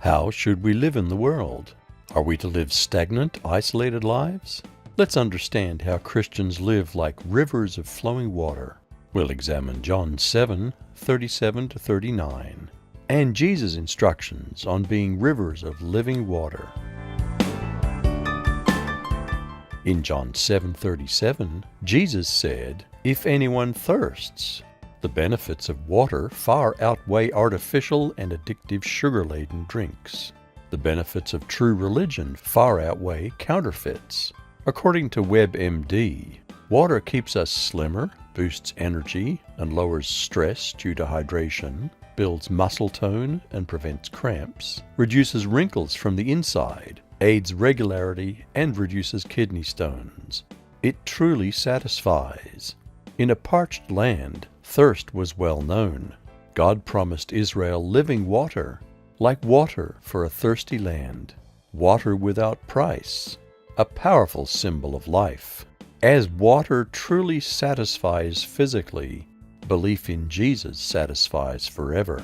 How should we live in the world? Are we to live stagnant, isolated lives? Let's understand how Christians live like rivers of flowing water. We'll examine John 7:37-39, and Jesus' instructions on being rivers of living water. In John 7:37, Jesus said, "If anyone thirsts," the benefits of water far outweigh artificial and addictive sugar-laden drinks. The benefits of true religion far outweigh counterfeits. According to WebMD, water keeps us slimmer, boosts energy, and lowers stress due to hydration, builds muscle tone and prevents cramps, reduces wrinkles from the inside, aids regularity, and reduces kidney stones. It truly satisfies. In a parched land, thirst was well known. God promised Israel living water, like water for a thirsty land, water without price, a powerful symbol of life. As water truly satisfies physically, belief in Jesus satisfies forever.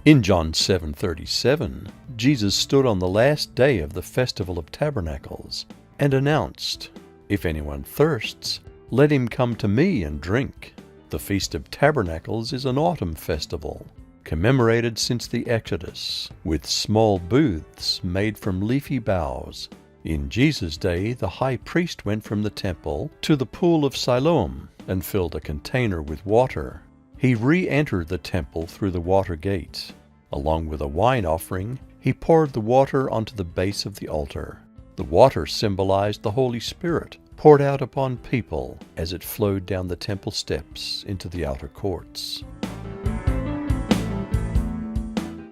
In John 7:37, Jesus stood on the last day of the Festival of Tabernacles and announced, "If anyone thirsts, let him come to me and drink." The Feast of Tabernacles is an autumn festival, commemorated since the Exodus, with small booths made from leafy boughs. In Jesus' day, the high priest went from the temple to the pool of Siloam and filled a container with water. He re-entered the temple through the water gate. Along with a wine offering, he poured the water onto the base of the altar. The water symbolized the Holy Spirit, poured out upon people as it flowed down the temple steps into the outer courts.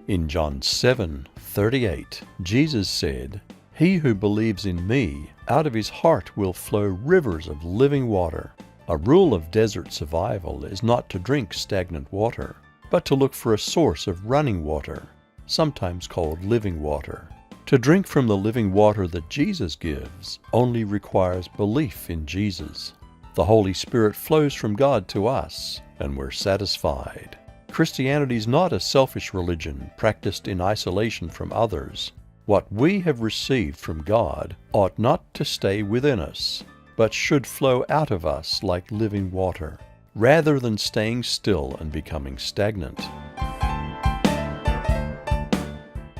In John 7:38, Jesus said, "He who believes in me, out of his heart will flow rivers of living water." A rule of desert survival is not to drink stagnant water, but to look for a source of running water, sometimes called living water. To drink from the living water that Jesus gives only requires belief in Jesus. The Holy Spirit flows from God to us, and we're satisfied. Christianity is not a selfish religion practiced in isolation from others. What we have received from God ought not to stay within us, but should flow out of us like living water, rather than staying still and becoming stagnant.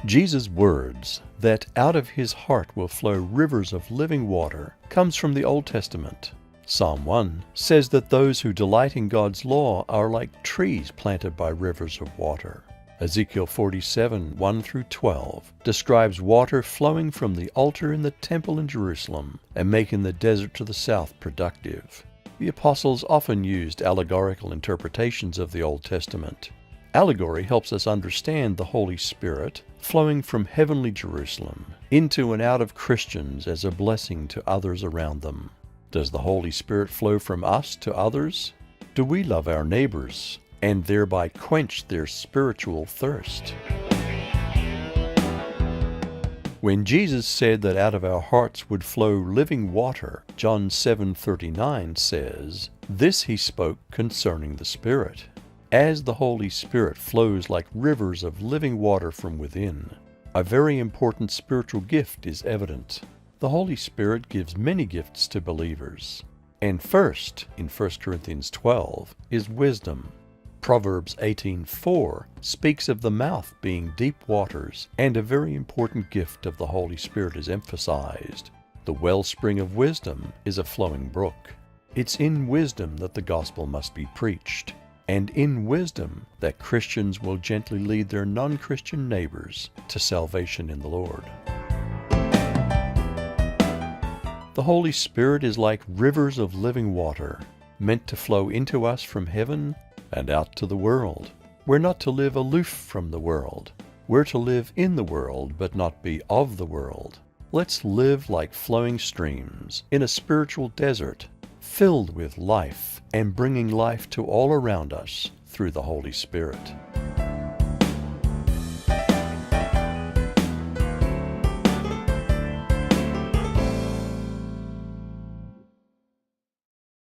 Jesus' words, that out of his heart will flow rivers of living water, comes from the Old Testament. Psalm 1 says that those who delight in God's law are like trees planted by rivers of water. Ezekiel 47:1-12 describes water flowing from the altar in the temple in Jerusalem and making the desert to the south productive. The apostles often used allegorical interpretations of the Old Testament. Allegory helps us understand the Holy Spirit flowing from heavenly Jerusalem into and out of Christians as a blessing to others around them. Does the Holy Spirit flow from us to others? Do we love our neighbors and thereby quench their spiritual thirst? When Jesus said that out of our hearts would flow living water, John 7:39 says, "This he spoke concerning the Spirit." As the Holy Spirit flows like rivers of living water from within, a very important spiritual gift is evident. The Holy Spirit gives many gifts to believers. And first, in 1 Corinthians 12, is wisdom. Proverbs 18:4 speaks of the mouth being deep waters, and a very important gift of the Holy Spirit is emphasized. The wellspring of wisdom is a flowing brook. It's in wisdom that the gospel must be preached, and in wisdom that Christians will gently lead their non-Christian neighbors to salvation in the Lord. The Holy Spirit is like rivers of living water, meant to flow into us from heaven and out to the world. We're not to live aloof from the world. We're to live in the world, but not be of the world. Let's live like flowing streams in a spiritual desert, filled with life and bringing life to all around us through the Holy Spirit.